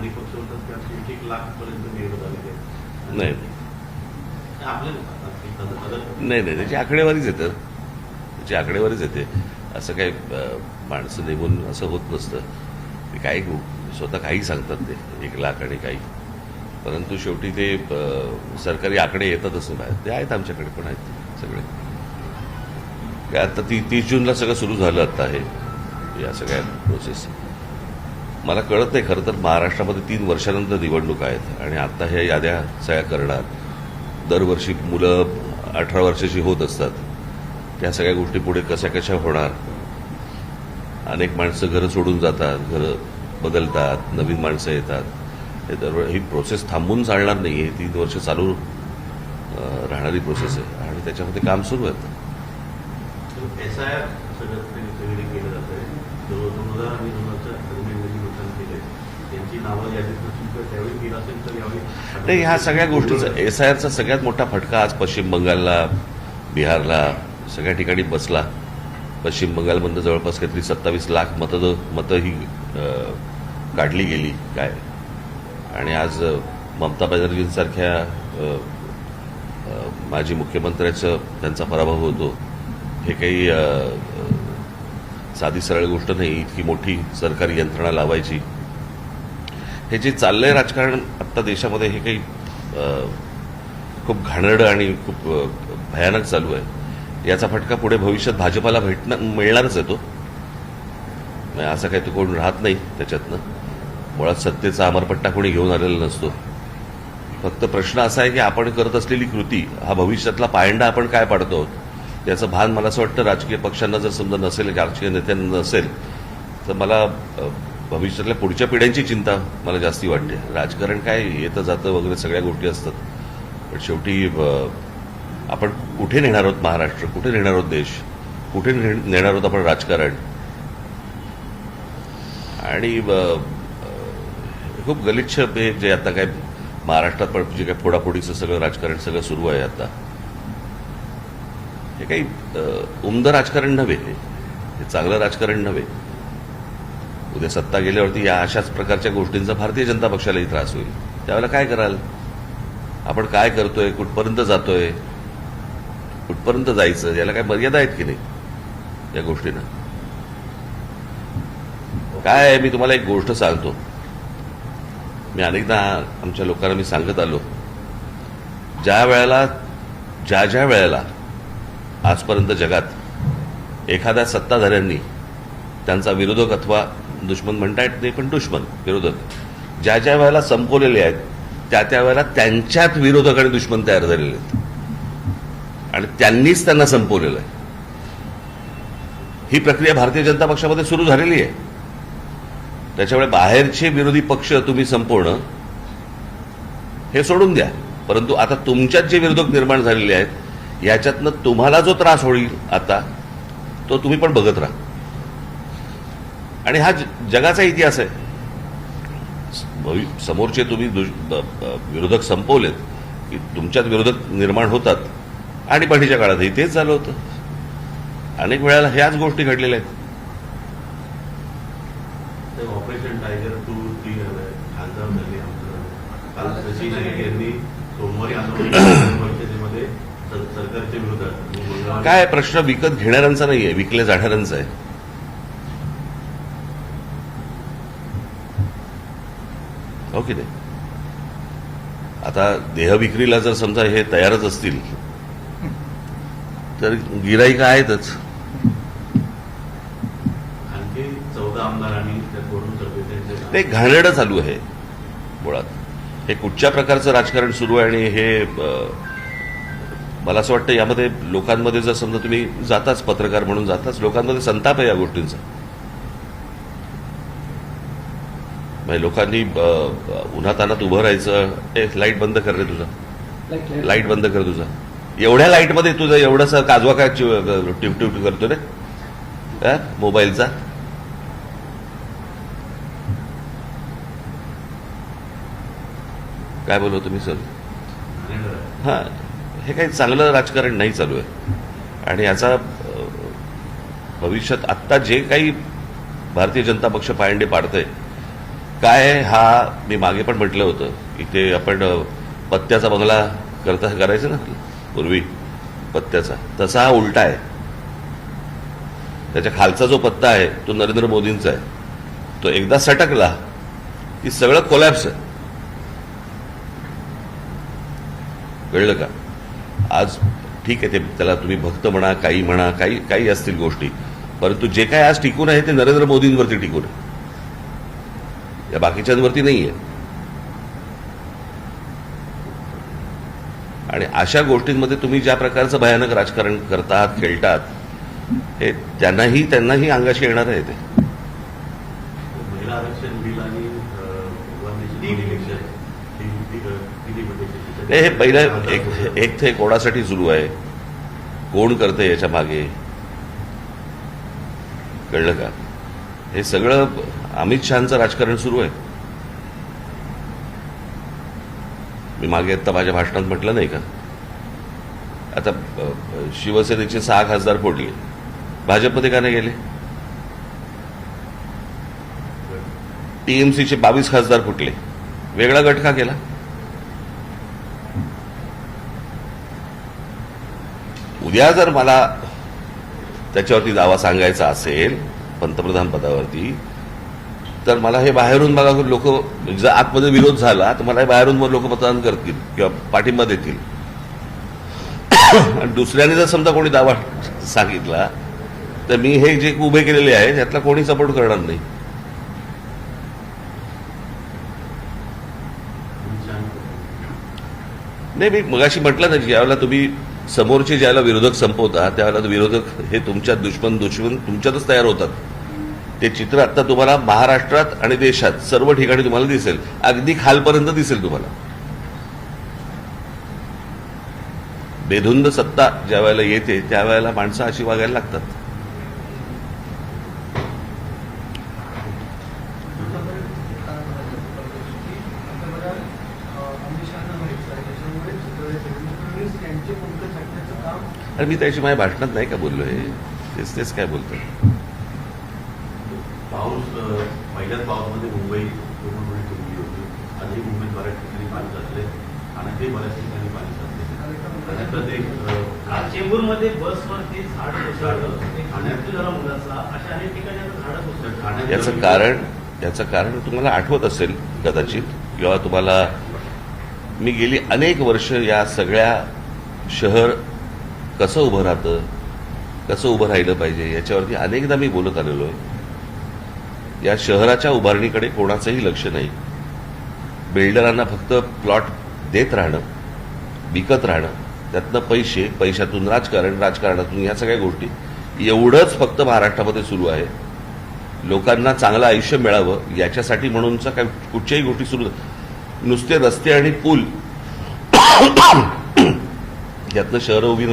अनेक पक्ष होतात त्यात 1-1 लाख पर्यंत निवड झालेली आहे. नाही नाही त्याची आकडेवारीच येतं, त्याची आकडेवारीच येते. असं काही माणसं निघून असं होत नसतं. ते काही स्वतः काही सांगतात ते 1 लाख आणि काही, परंतु शेवटी ते सरकारी आकडे येतातच बाहेर. ते आहेत आमच्याकडे पण आहेत सगळे. काय आता 30 जूनला सगळं सुरू झालं आता हे या सगळ्या प्रोसेस. मला कळत नाही खरं तर महाराष्ट्रामध्ये 3 वर्षानंतर निवडणूक आहेत आणि आता ह्या याद्या सगळ्या करणार. दरवर्षी मुलं 18 वर्षाची होत असतात. त्या सगळ्या गोष्टी पुढे कशा कशा होणार. अनेक माणसं घरं सोडून जातात, घरं बदलतात, नवीन माणसं येतात. ही प्रोसेस थांबून चालणार नाही. ही 3 वर्ष चालू राहणारी प्रोसेस आहे आणि त्याच्यामध्ये काम सुरू आहे. SIR सगळीकडे केलं जात आहे. 2000 आणि 2000च्या दरम्यान लोकांनी केले त्यांची नावं यादीत नसून तर त्यावेळी केलं असेल तर यावेळी नाही. ह्या सगळ्या गोष्टीचा SIRचा सगळ्यात मोठा फटका आज पश्चिम बंगालला, बिहारला, सगळ्या ठिकाणी बसला. पश्चिम बंगालमधनं जवळपास काहीतरी 27 लाख मतं ही काढली गेली काय. आणि आज ममता बॅनर्जींसारख्या माजी मुख्यमंत्र्याचं त्यांचा पराभव होतो. हे काही साधी सरळ गोष्ट नाही. इतकी मोठी सरकारी यंत्रणा लावायची. हे जे चाललंय राजकारण आत्ता देशामध्ये हे काही खूप घाणेरडं आणि खूप भयानक चालू आहे. याचा फटका पुढे भविष्यात भाजपाला मिळणारच आहे. तो असं काही तो कोण राहत नाही त्याच्यातनं. मुळात सत्तेचा अमरपट्टा कोणी घेऊन आलेला नसतो. फक्त प्रश्न असा आहे की आपण करत असलेली कृती हा भविष्यातला पायंडा आपण काय पाडतो आहोत याचं भान मला असं वाटतं राजकीय पक्षांना जर समजा नसेल, राजकीय नेत्यांना नसेल तर मला भविष्यातल्या पुढच्या पिढ्यांची चिंता मला जास्ती वाटते. राजकारण काय येतं जातं वगैरे सगळ्या गोष्टी असतात, पण शेवटी आपण कुठे नेणार आहोत महाराष्ट्र, कुठे नेणार आहोत देश, कुठे नेणार आहोत आपण राजकारण. आणि खूप गलिच्छ जे आता काय महाराष्ट्रात पण जे काय फोडाफोडीचं सगळं राजकारण सगळं सुरू आहे आता, हे काही उमदं राजकारण नव्हे. हे चांगलं राजकारण नव्हे. उद्या सत्ता गेल्यावरती या अशाच प्रकारच्या गोष्टींचा भारतीय जनता पक्षालाही त्रास होईल. त्यावेळेला काय कराल आपण, काय करतोय, कुठपर्यंत जातोय, कुठपर्यंत जायचं, याला काय मर्यादा आहेत की नाही या गोष्टींना. काय आहे, मी तुम्हाला एक गोष्ट सांगतो. मी अनेकदा आमच्या लोकांना मी सांगत आलो, ज्या वेळेला आजपर्यंत जगात एखाद्या सत्ताधाऱ्यांनी त्यांचा विरोधक अथवा दुश्मन म्हणता येत नाही पण दुश्मन विरोधक ज्या वेळेला संपवलेले आहेत त्या वेळेला त्यांच्यात विरोधक आणि दुश्मन तयार झालेले आहेत आणि त्यांनीच त्यांना संपवलेलं आहे. ही प्रक्रिया भारतीय जनता पक्षामध्ये सुरू झालेली आहे. त्याच्यामुळे बाहेरचे विरोधी पक्ष तुम्ही संपवणं हे सोडून द्या, परंतु आता तुमच्यात जे विरोधक निर्माण झालेले आहेत याच्यातनं तुम्हाला जो त्रास होईल आता तो तुम्ही पण बघत राहा. आणि हा जगाचा इतिहास आहे. समोरचे तुम्ही विरोधक संपवलेत की तुमच्यात विरोधक निर्माण होतात. आणि पाठीच्या काळातही तेच झालं होतं. अनेक वेळेला ह्याच गोष्टी घडलेल्या आहेत. ऑपरेशन टायगर 2-3 खासदार झाले. काल शशी नाईक यांनी सोमवारी आंदोलनामध्ये सरकारच्या विरोधात. काय प्रश्न विकत घेणाऱ्यांचा नाहीये, विकल्या जाणाऱ्यांचा आहे. हो की नाही. आता देहविक्रीला जर समजा हे तयारच असतील तर गिराईक आहेतच. आणखी 14 आमदारांनी ते घाणेरडं चालू आहे मुळात. हे कुठच्या प्रकारचं राजकारण सुरू आहे आणि हे मला असं वाटतं यामध्ये लोकांमध्ये जर समजा तुम्ही जाताच, पत्रकार म्हणून जाताच, लोकांमध्ये संताप आहे या गोष्टींचा. म्हणजे लोकांनी उन्हातानात उभं राहायचं. लाईट बंद कर रे तुझा, लाईट बंद कर तुझा. एवढ्या लाईटमध्ये तुझं एवढासा काजवा काय टिप करतो रे मोबाईलचा. काय बोललो तुम्ही सर. हा, हे काही चांगलं राजकारण नाही चालू आहे. आणि याचा भविष्यात आत्ता जे काही भारतीय जनता पक्ष पायंडे पाडतंय काय हा मी मागे पण म्हटलं होतं की ते आपण पत्त्याचा बंगला करायचं ना पूर्वी पत्त्याचा, तसा हा उलटा आहे. त्याच्या खालचा जो पत्ता आहे तो नरेंद्र मोदींचा आहे. तो एकदा सटकला की सगळं कोलॅप्स आहे. कळलं का? आज ठीक आहे, ते त्याला तुम्ही भक्त म्हणा, काही असतील गोष्टी, परंतु जे काय आज टिकून आहे ते नरेंद्र मोदींवरती टिकून आहे, या बाकीच्यांवरती नाहीये. आणि अशा गोष्टींमध्ये तुम्ही ज्या प्रकारचं भयानक राजकारण करतात, खेळतात, हे त्यांनाही अंगाशी येणार आहे. ते महिला आरक्षण बिल आणि इलेक्शन हे पहिलं एक ते कोणासाठी सुरू आहे, कोण करतंय याच्या मागे, कळलं का? हे सगळं अमित शहाचं राजकारण सुरू आहे. मी मागे आता माझ्या भाषणात म्हटलं नाही का, आता शिवसेनेचे 6 खासदार फोडले, भाजपमध्ये का नाही गेले? टीएमसीचे 22 खासदार फुटले, वेगळा गट का केला? उद्या जर मला त्याच्यावरती दावा सांगायचा असेल पंतप्रधान पदावरती, तर मला हे बाहेरून मला लोक, जर आतमध्ये विरोध झाला तर मला बाहेरून लोक मतदान करतील किंवा पाठिंबा देतील. आणि दुसऱ्याने जर समजा कोणी दावा सांगितला तर मी हे जे उभे केलेले आहे त्यातला कोणी सपोर्ट करणार नाही. नाही, मी मगाशी म्हटलं ना, ज्यावेळेला तुम्ही समोरचे ज्यावेळेला विरोधक संपवता त्यावेळेला विरोधक हे तुमच्या दुश्मन तुमच्यातच तयार होतात. ते चित्र आता तुम्हाला महाराष्ट्रात आणि देशात सर्व ठिकाणी तुम्हाला दिसेल, अगदी खालपर्यंत दिसेल तुम्हाला. बेधुंद सत्ता ज्या वेळेला येते त्यावेळेला माणसं अशी वागायला लागतात. अरे मी त्याची माझ्या भाषणात नाही का बोललोय, तेच काय बोलतोय. पाऊस पहिल्याच पावसामध्ये मुंबई पूर्णपणे तुंबली होती. आजही मुंबईत बऱ्याच ठिकाणी पाणी साचले, ठाण्यातही बऱ्याच ठिकाणी पाणी साचले. चेंबूरमध्ये बसवरती झाड कोसळलं, ठाण्यातील जरा मुलाचा, अशा अनेक ठिकाणी झाडं कोसळलं. याचं कारण तुम्हाला आठवत असेल कदाचित, किंवा तुम्हाला मी गेली अनेक वर्ष या सगळ्या शहर कसं उभं राहतं, कसं उभं राहिलं पाहिजे याच्यावरती अनेकदा मी बोलत आलेलो आहे. या शहराच्या उभारणीकडे कोणाचंही लक्ष नाही. बिल्डरांना फक्त प्लॉट देत राहणं, विकत राहणं, त्यातनं पैशातून राजकारणातून या सगळ्या गोष्टी, एवढंच फक्त महाराष्ट्रामध्ये सुरू आहे. लोकांना चांगलं आयुष्य मिळावं याच्यासाठी म्हणूनच काय कुठच्याही गोष्टी सुरू, नुसते रस्ते आणि पूल यातनं शहरं उभी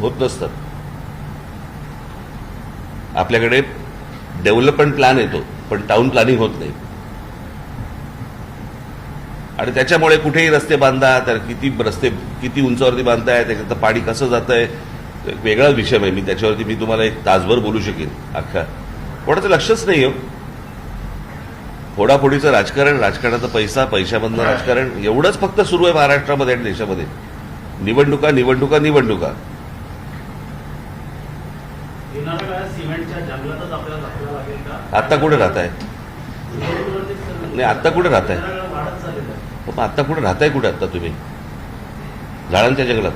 होत नसतात. आपल्याकडे डेव्हलपमेंट प्लॅन येतो पण टाउन प्लॅनिंग होत नाही. आणि त्याच्यामुळे कुठेही रस्ते बांधा, तर किती उंचावरती बांधताय, त्याच्यात पाणी कसं जात आहे, वेगळाच विषय आहे. त्याच्यावरती मी तुम्हाला एक तासभर बोलू शकेन. अख्खा कोणाचं लक्षच नाही हो. फोडाफोडीचं राजकारण, राजकारणाचा पैशामधनं राजकारण, एवढंच फक्त सुरू आहे महाराष्ट्रामध्ये आणि देशामध्ये. निवडणुका. येणाऱ्या काळात सिमेंटच्या जंगलातच आपल्याला राहावं लागेल का? आता कुठे राहताय? नाही, आता कुठे राहताय? वाढत चाललेलं आहे. मग आता कुठे राहताय? कुठे आता तुम्ही? झाडांच्या जंगलात.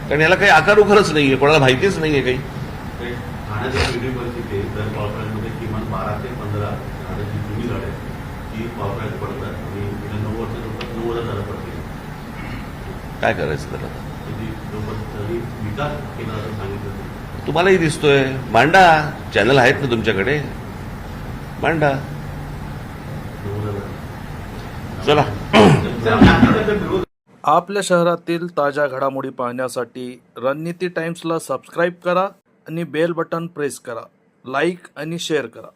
कारण याला काही आकार उखरच नाहीये, कोणाला माहितीच नाहीये काही. ठाण्याची वेगळी परिस्थिती आहे. दर पावसाळ्यामध्ये किमान 12 ते 15 झाडाची जुनी झाडं आहेत ती पावसाळ्यात पडतात आणि गेल्या 9 वर्षात 90 झाडं पडतील. काय करायचं त्याला? विकास केला असं सांगितलं. तुम्हालाही दिसतोय. मांडा, चॅनल आहेत ना तुमच्याकडे, मांडा. चला. आपल्या शहरातील ताज्या घडामोडी पाहण्यासाठी रणनीती टाइम्सला सबस्क्राईब करा आणि बेल बटन प्रेस करा. लाईक आणि शेअर करा.